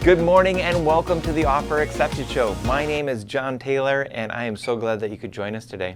Good morning and welcome to the Offer Accepted Show. My name is John Taylor and I am so glad that you could join us today.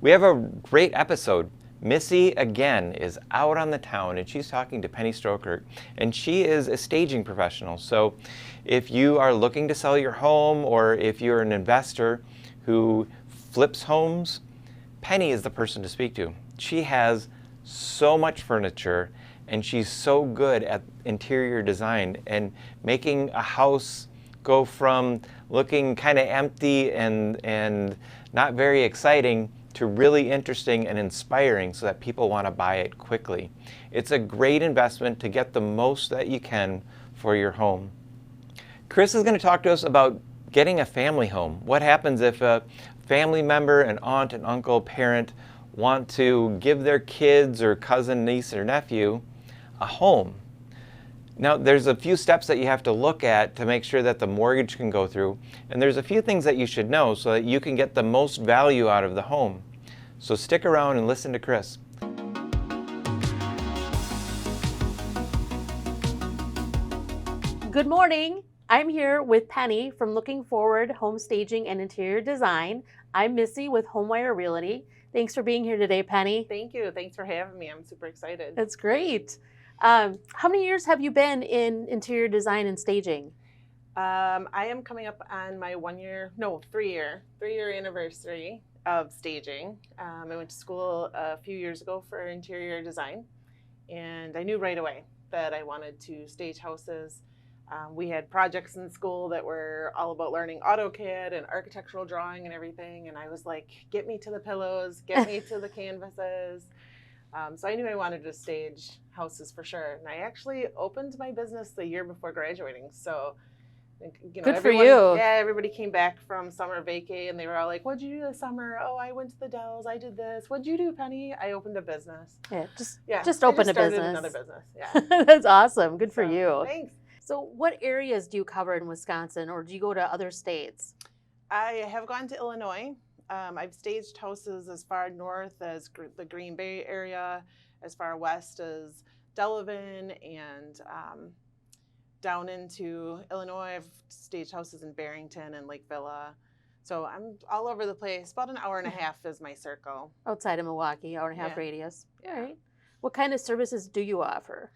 We have a great episode. Missy, again, is out on the town and she's talking to Penny Strohkirch, and she is a staging professional. So if you are looking to sell your home or if you're an investor who flips homes, Penny is the person to speak to. She has so much furniture and she's so good at interior design and making a house go from looking kind of empty and not very exciting to really interesting and inspiring so that people want to buy it quickly. It's a great investment to get the most that you can for your home. Kris is going to talk to us about getting a family home. What happens if a family member, an aunt, an uncle, parent want to give their kids or cousin, niece, or nephew a home? Now, there's a few steps that you have to look at to make sure that the mortgage can go through, and there's a few things that you should know so that you can get the most value out of the home. So stick around and listen to Kris. Good morning. I'm here with Penny from Looking Forward Home Staging and Interior Design. I'm Missy with HomeWire Realty. Thanks for being here today, Penny. Thank you. Thanks for having me. I'm super excited. That's great. How many years have you been in interior design and staging? I am coming up on my 3-year anniversary of staging. I went to school a few years ago for interior design, and I knew right away that I wanted to stage houses. We had projects in school that were all about learning AutoCAD and architectural drawing and everything, and I was like, get me to the pillows, get me to the canvases. So I knew I wanted to stage houses for sure. And I actually opened my business the year before graduating. So, good for you. Yeah, everybody came back from summer vacay and they were all like, what'd you do this summer? Oh, I went to the Dells. I did this. What'd you do, Penny? I opened a business. Just opened a business. Another business. Yeah. That's awesome. Good for you. Thanks. So what areas do you cover in Wisconsin, or do you go to other states? I have gone to Illinois. I've staged houses as far north as the Green Bay area, as far west as Delavan, and down into Illinois. I've staged houses in Barrington and Lake Villa. So I'm all over the place. About an hour and a half is my circle. Outside of Milwaukee, hour and a half radius. Yeah. All right. What kind of services do you offer?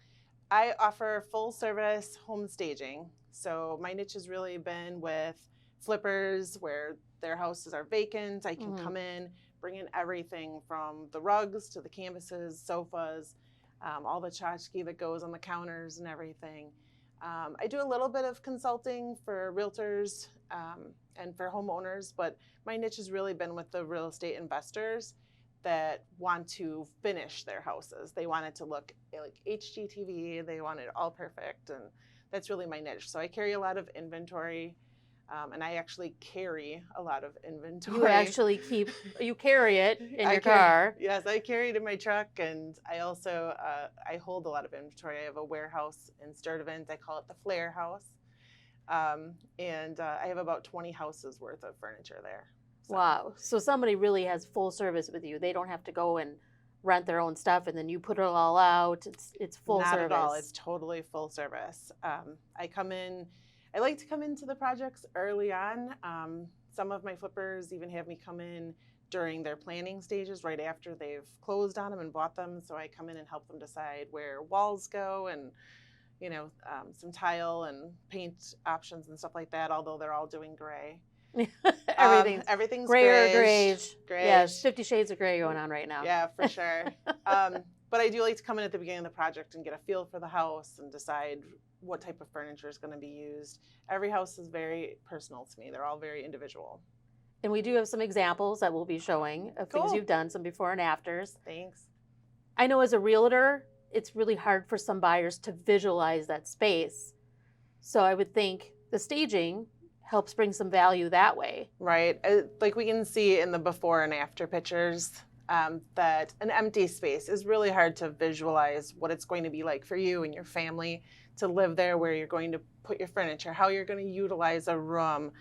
I offer full service home staging. So my niche has really been with flippers where their houses are vacant. I can come in, bring in everything from the rugs to the canvases, sofas, all the tchotchke that goes on the counters and everything. I do a little bit of consulting for realtors and for homeowners, but my niche has really been with the real estate investors that want to finish their houses. They want it to look like HGTV. They want it all perfect, and that's really my niche. So I carry a lot of inventory. And I actually carry a lot of inventory. You carry it in your car. Yes, I carry it in my truck, and I also, I hold a lot of inventory. I have a warehouse in Sturtevant. I call it the Flair House. And I have about 20 houses worth of furniture there. So. Wow. So somebody really has full service with you. They don't have to go and rent their own stuff and then you put it all out. It's full service. Not at all. It's totally full service. I like to come into the projects early on. Some of my flippers even have me come in during their planning stages, right after they've closed on them and bought them. So I come in and help them decide where walls go and, some tile and paint options and stuff like that, although they're all doing gray. Everything's gray or grayish. Grayish. Yes, 50 shades of gray going on right now. Yeah, for sure. But I do like to come in at the beginning of the project and get a feel for the house and decide what type of furniture is going to be used. Every house is very personal to me. They're all very individual. And we do have some examples that we'll be showing of things you've done, some before and afters. Thanks. I know as a realtor, it's really hard for some buyers to visualize that space. So I would think the staging helps bring some value that way. Right. Like we can see in the before and after pictures, that an empty space is really hard to visualize what it's going to be like for you and your family to live there, where you're going to put your furniture, how you're going to utilize a room.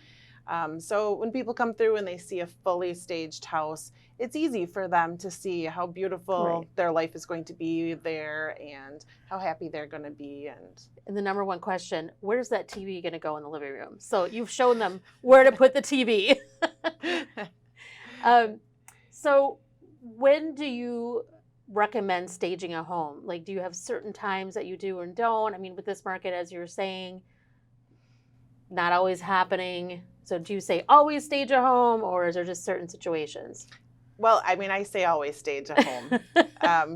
So when people come through and they see a fully staged house, it's easy for them to see how beautiful Right. their life is going to be there and how happy they're going to be. And the number one question, where's that TV going to go in the living room? So you've shown them where to put the TV. So when do you recommend staging a home? Like, do you have certain times that you do and don't? I mean, with this market, as you were saying, not always happening. So do you say always stage a home, or is there just certain situations? Well, I mean, I say always stage a home.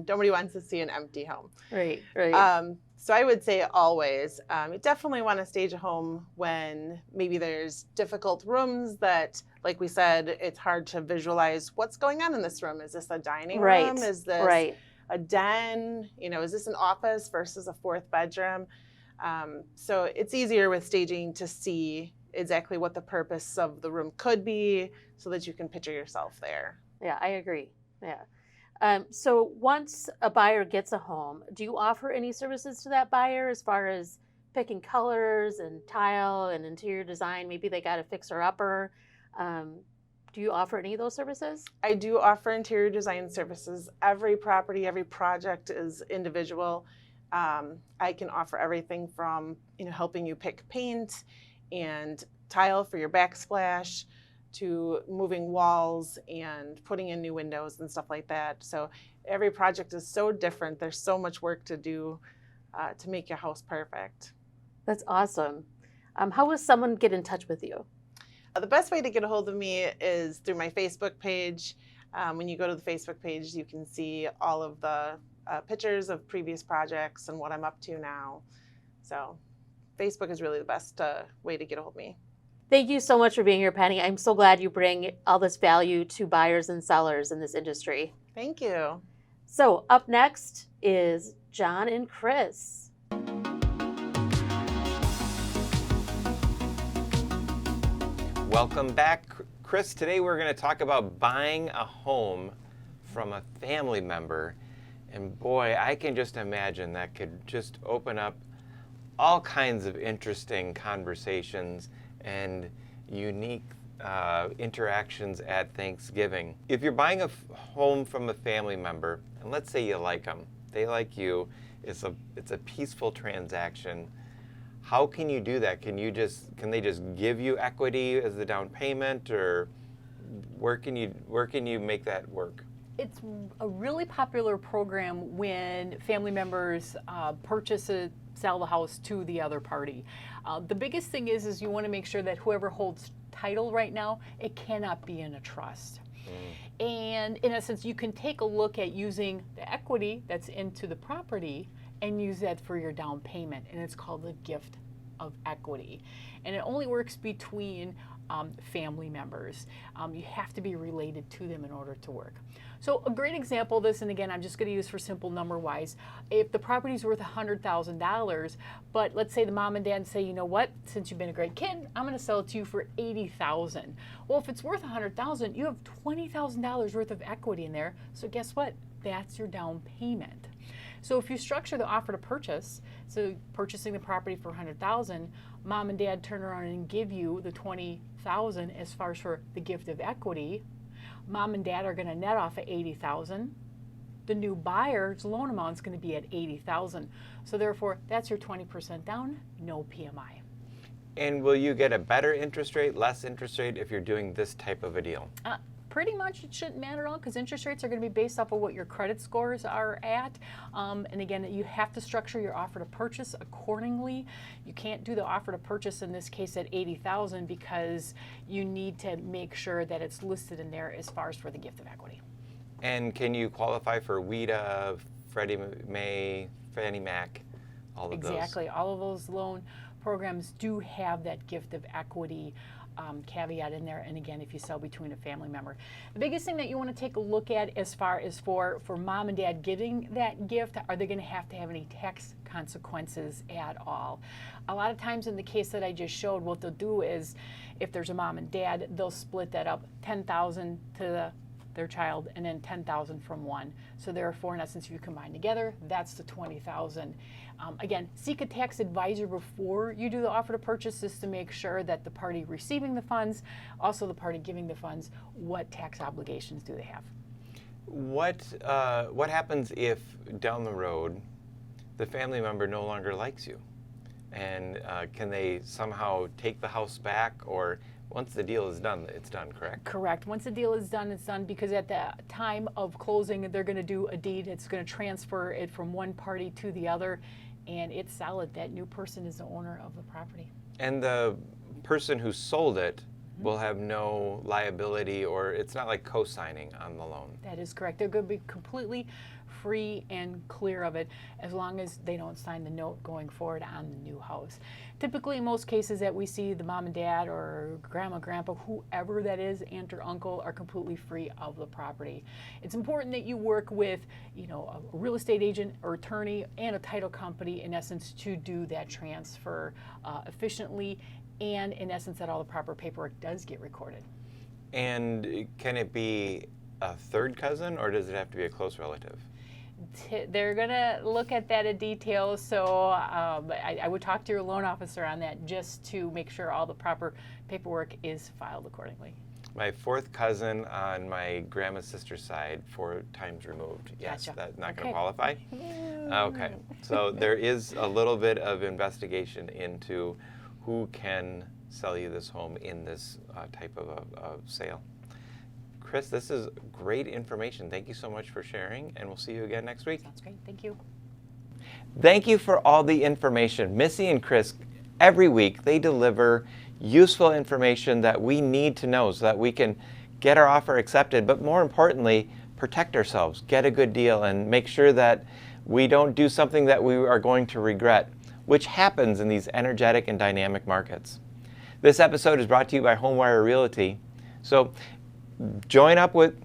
Nobody wants to see an empty home. Right, right. So I would say always. You definitely want to stage a home when maybe there's difficult rooms that, like we said, it's hard to visualize what's going on in this room. Is this a dining room? Is this a den? You know, is this an office versus a fourth bedroom? So it's easier with staging to see exactly what the purpose of the room could be so that you can picture yourself there. Yeah, I agree. Yeah. So once a buyer gets a home, do you offer any services to that buyer as far as picking colors and tile and interior design? Maybe they got a fixer-upper. Do you offer any of those services? I do offer interior design services. Every property, every project is individual. I can offer everything from helping you pick paint and tile for your backsplash to moving walls and putting in new windows and stuff like that. So every project is so different. There's so much work to do to make your house perfect. That's awesome. How will someone get in touch with you? The best way to get a hold of me is through my Facebook page. When you go to the Facebook page, you can see all of the pictures of previous projects and what I'm up to now. So Facebook is really the best way to get a hold of me. Thank you so much for being here, Penny. I'm so glad you bring all this value to buyers and sellers in this industry. Thank you. So up next is John and Kris. Welcome back, Kris. Today we're going to talk about buying a home from a family member. And boy, I can just imagine that could just open up all kinds of interesting conversations and unique interactions at Thanksgiving. If you're buying a home from a family member, and let's say you like them, they like you, it's a peaceful transaction. How can you do that? Can they just give you equity as the down payment, or where can you make that work? It's a really popular program when family members sell the house to the other party. The biggest thing is you want to make sure that whoever holds title right now, it cannot be in a trust. And in essence, you can take a look at using the equity that's into the property and use that for your down payment, and it's called the gift of equity. And it only works between family members. You have to be related to them in order to work. So a great example of this, and again, I'm just going to use for simple number-wise, if the property's worth $100,000, but let's say the mom and dad say, you know what, since you've been a great kid, I'm going to sell it to you for $80,000. Well, if it's worth $100,000, you have $20,000 worth of equity in there. So guess what? That's your down payment. So if you structure the offer to purchase, so purchasing the property for $100,000, mom and dad turn around and give you the $20,000 as far as for the gift of equity. Mom and dad are going to net off at $80,000. The new buyer's loan amount is going to be at $80,000. So therefore, that's your 20% down, no PMI. And will you get a better interest rate, less interest rate if you're doing this type of a deal? Pretty much it shouldn't matter at all, because interest rates are going to be based off of what your credit scores are at. And again, you have to structure your offer to purchase accordingly. You can't do the offer to purchase in this case at $80,000 because you need to make sure that it's listed in there as far as for the gift of equity. And can you qualify for WIDA, Freddie Mae, Fannie Mac, all of those? Exactly. All of those loan programs do have that gift of equity caveat in there, and again, if you sell between a family member. The biggest thing that you want to take a look at as far as for mom and dad giving that gift, are they going to have any tax consequences at all? A lot of times in the case that I just showed, what they'll do is, if there's a mom and dad, they'll split that up, $10,000 to the their child, and then $10,000 from one. So therefore, in essence, if you combine together, that's the $20,000. Again, seek a tax advisor before you do the offer to purchase, just to make sure that the party receiving the funds, also the party giving the funds, what tax obligations do they have? What happens if down the road the family member no longer likes you? And can they somehow take the house back, or once the deal is done, it's done, correct? Correct. Once the deal is done, it's done, because at the time of closing, they're going to do a deed. It's going to transfer it from one party to the other, and it's solid. That new person is the owner of the property. And the person who sold it will have no liability, or it's not like co-signing on the loan. That is correct. They're going to be completely free and clear of it, as long as they don't sign the note going forward on the new house. Typically, in most cases that we see, the mom and dad or grandma, grandpa, whoever that is, aunt or uncle, are completely free of the property. It's important that you work with, a real estate agent or attorney and a title company, in essence, to do that transfer efficiently, and in essence that all the proper paperwork does get recorded. And can it be a third cousin, or does it have to be a close relative? They're going to look at that in detail, so I would talk to your loan officer on that, just to make sure all the proper paperwork is filed accordingly. My fourth cousin on my grandma's sister's side, 4 times removed. Yes, Gotcha. that's not Okay. going to qualify? Okay, so there is a little bit of investigation into who can sell you this home in this type of sale. Kris, this is great information. Thank you so much for sharing, and we'll see you again next week. Sounds great. Thank you. Thank you for all the information. Missy and Kris, every week, they deliver useful information that we need to know so that we can get our offer accepted, but more importantly, protect ourselves, get a good deal, and make sure that we don't do something that we are going to regret, which happens in these energetic and dynamic markets. This episode is brought to you by HomeWire Realty. So join up with...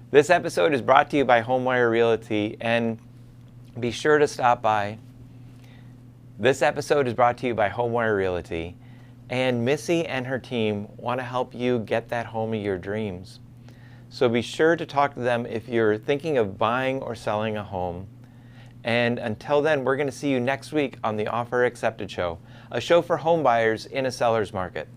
This episode is brought to you by HomeWire Realty, and be sure to stop by. This episode is brought to you by HomeWire Realty, and Missy and her team want to help you get that home of your dreams. So be sure to talk to them if you're thinking of buying or selling a home. And until then, we're going to see you next week on the Offer Accepted Show, a show for home buyers in a seller's market.